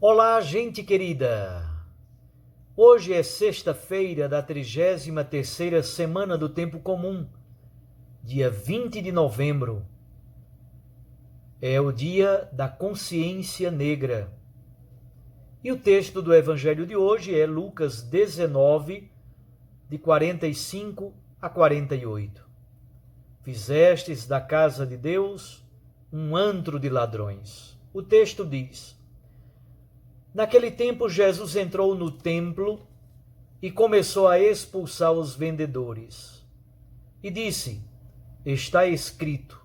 Olá, gente querida! Hoje é sexta-feira da 33ª semana do Tempo Comum, dia 20 de novembro. É o dia da consciência negra. E o texto do Evangelho de hoje é Lucas 19, de 45 a 48. Fizestes da casa de Deus um antro de ladrões. O texto diz: Naquele tempo, Jesus entrou no templo e começou a expulsar os vendedores. E disse: Está escrito: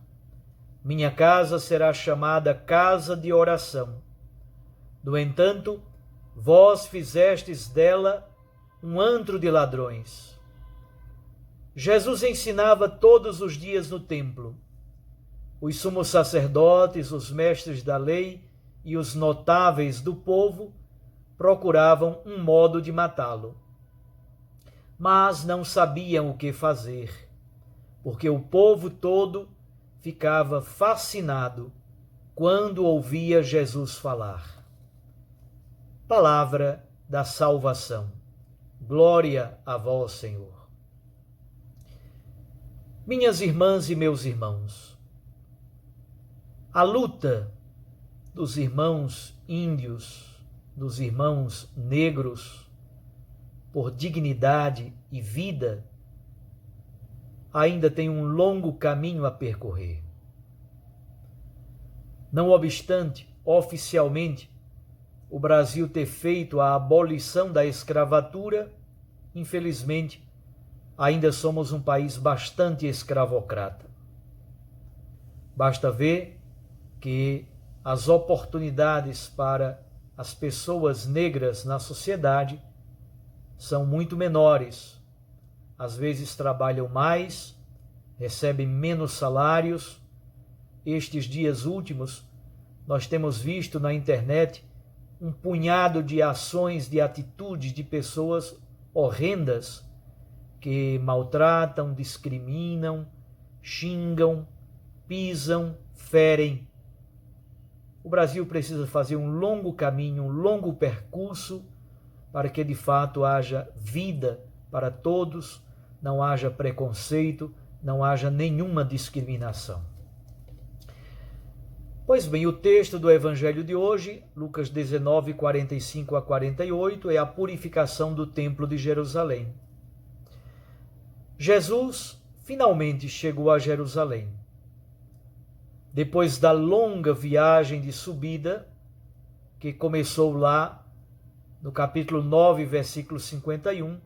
Minha casa será chamada casa de oração. No entanto, vós fizestes dela um antro de ladrões. Jesus ensinava todos os dias no templo. Os sumos sacerdotes, os mestres da lei e os notáveis do povo procuravam um modo de matá-lo. Mas não sabiam o que fazer, porque o povo todo ficava fascinado quando ouvia Jesus falar. Palavra da salvação. Glória a vós, Senhor. Minhas irmãs e meus irmãos, a luta dos irmãos índios, dos irmãos negros, por dignidade e vida, ainda tem um longo caminho a percorrer. Não obstante, oficialmente, o Brasil ter feito a abolição da escravatura, infelizmente, ainda somos um país bastante escravocrata. Basta ver que as oportunidades para as pessoas negras na sociedade são muito menores. Às vezes trabalham mais, recebem menos salários. Estes dias últimos, nós temos visto na internet um punhado de ações, de atitudes de pessoas horrendas que maltratam, discriminam, xingam, pisam, ferem. O Brasil precisa fazer um longo caminho, um longo percurso para que de fato haja vida para todos, não haja preconceito, não haja nenhuma discriminação. Pois bem, o texto do Evangelho de hoje, Lucas 19, 45 a 48, é a purificação do Templo de Jerusalém. Jesus finalmente chegou a Jerusalém. Depois da longa viagem de subida, que começou lá no capítulo 9, versículo 51,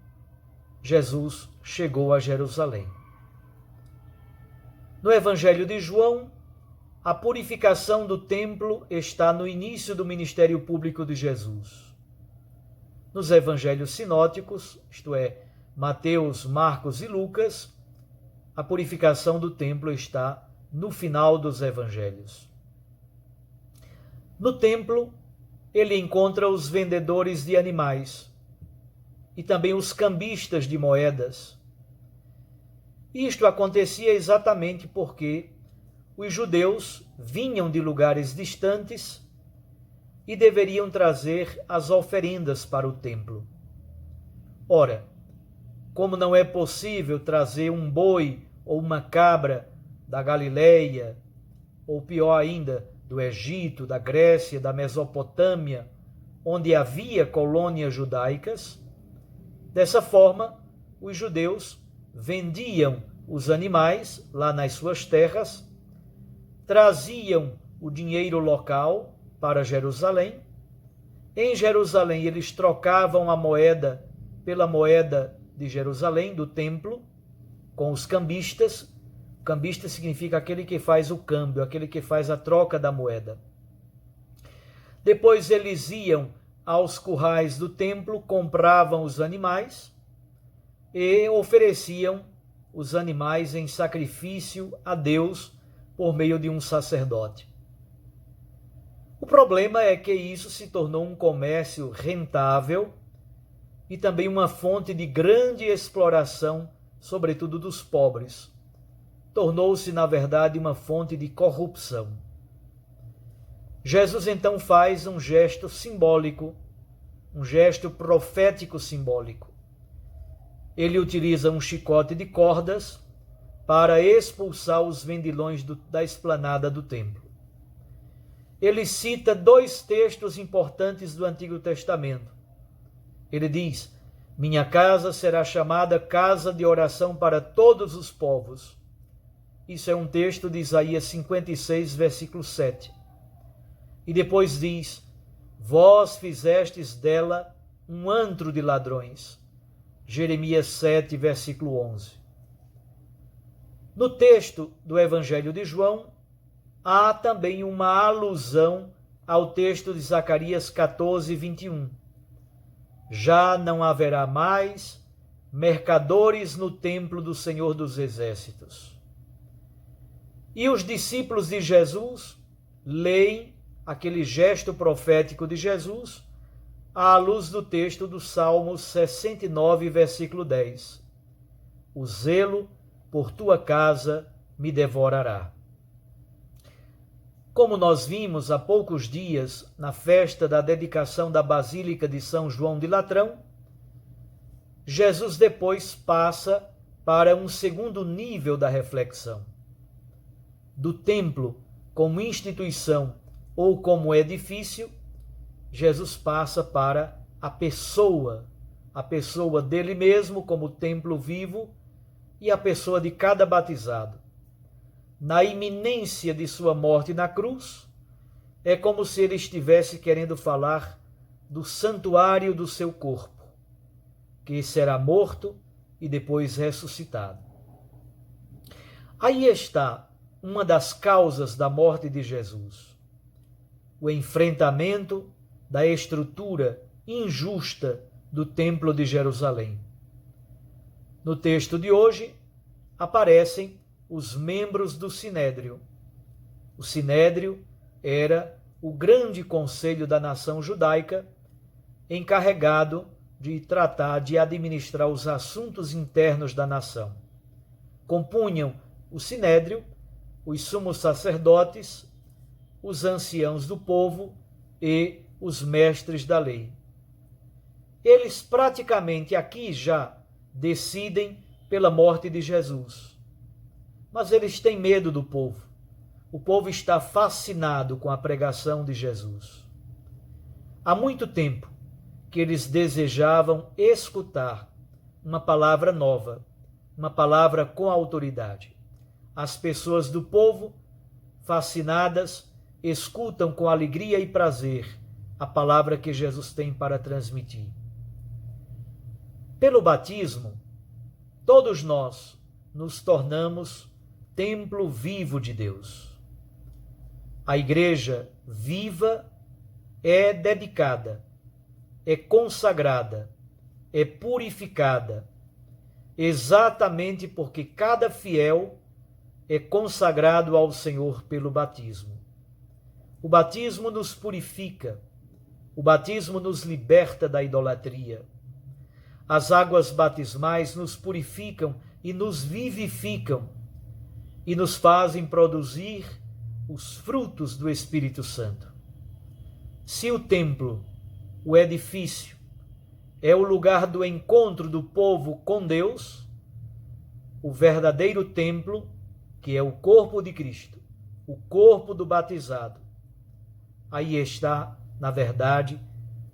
Jesus chegou a Jerusalém. No Evangelho de João, a purificação do templo está no início do ministério público de Jesus. Nos evangelhos sinóticos, isto é, Mateus, Marcos e Lucas, a purificação do templo está no final dos evangelhos. No templo, ele encontra os vendedores de animais e também os cambistas de moedas. Isto acontecia exatamente porque os judeus vinham de lugares distantes e deveriam trazer as oferendas para o templo. Ora, como não é possível trazer um boi ou uma cabra da Galileia, ou pior ainda, do Egito, da Grécia, da Mesopotâmia, onde havia colônias judaicas, dessa forma, os judeus vendiam os animais lá nas suas terras, traziam o dinheiro local para Jerusalém. Em Jerusalém, eles trocavam a moeda pela moeda de Jerusalém, do templo, com os cambistas. Cambista significa aquele que faz o câmbio, aquele que faz a troca da moeda. Depois eles iam aos currais do templo, compravam os animais e ofereciam os animais em sacrifício a Deus por meio de um sacerdote. O problema é que isso se tornou um comércio rentável e também uma fonte de grande exploração, sobretudo dos pobres. Tornou-se, na verdade, uma fonte de corrupção. Jesus então faz um gesto simbólico, um gesto profético simbólico. Ele utiliza um chicote de cordas para expulsar os vendilhões da esplanada do templo. Ele cita dois textos importantes do Antigo Testamento. Ele diz: minha casa será chamada casa de oração para todos os povos. Isso é um texto de Isaías 56, versículo 7. E depois diz: vós fizestes dela um antro de ladrões. Jeremias 7, versículo 11. No texto do Evangelho de João, há também uma alusão ao texto de Zacarias 14, 21. Já não haverá mais mercadores no templo do Senhor dos Exércitos. E os discípulos de Jesus leem aquele gesto profético de Jesus à luz do texto do Salmo 69, versículo 10. O zelo por tua casa me devorará. Como nós vimos há poucos dias na festa da dedicação da Basílica de São João de Latrão, Jesus depois passa para um segundo nível da reflexão. Do templo como instituição ou como edifício, Jesus passa para a pessoa dele mesmo como templo vivo e a pessoa de cada batizado. Na iminência de sua morte na cruz, é como se ele estivesse querendo falar do santuário do seu corpo, que será morto e depois ressuscitado. Aí está uma das causas da morte de Jesus: o enfrentamento da estrutura injusta do Templo de Jerusalém. No texto de hoje aparecem os membros do Sinédrio. O Sinédrio era o grande conselho da nação judaica, encarregado de tratar, de administrar os assuntos internos da nação. Compunham o Sinédrio os sumos sacerdotes, os anciãos do povo e os mestres da lei. Eles praticamente aqui já decidem pela morte de Jesus. Mas eles têm medo do povo. O povo está fascinado com a pregação de Jesus. Há muito tempo que eles desejavam escutar uma palavra nova, uma palavra com autoridade. As pessoas do povo, fascinadas, escutam com alegria e prazer a palavra que Jesus tem para transmitir. Pelo batismo, todos nós nos tornamos templo vivo de Deus. A igreja viva é dedicada, é consagrada, é purificada, exatamente porque cada fiel é consagrado ao Senhor pelo batismo. O batismo nos purifica, o batismo nos liberta da idolatria. As águas batismais nos purificam e nos vivificam e nos fazem produzir os frutos do Espírito Santo. Se o templo, o edifício, é o lugar do encontro do povo com Deus, o verdadeiro templo, que é o corpo de Cristo, o corpo do batizado, aí está, na verdade,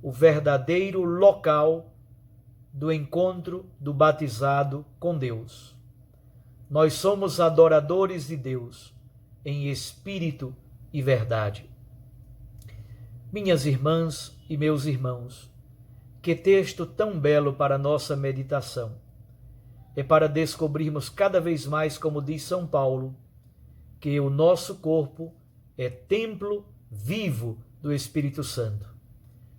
o verdadeiro local do encontro do batizado com Deus. Nós somos adoradores de Deus em espírito e verdade. Minhas irmãs e meus irmãos, que texto tão belo para nossa meditação. É para descobrirmos cada vez mais, como diz São Paulo, que o nosso corpo é templo vivo do Espírito Santo.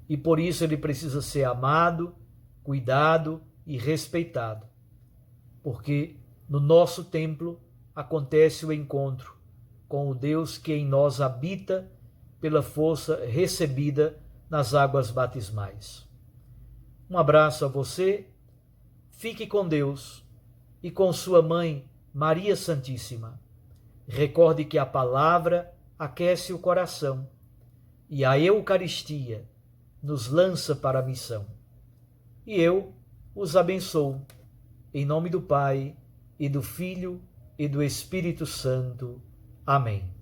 E por isso ele precisa ser amado, cuidado e respeitado. Porque no nosso templo acontece o encontro com o Deus que em nós habita pela força recebida nas águas batismais. Um abraço a você, fique com Deus e com sua mãe Maria Santíssima. Recorde que a palavra aquece o coração e a Eucaristia nos lança para a missão. E eu os abençoo, em nome do Pai, e do Filho, e do Espírito Santo. Amém.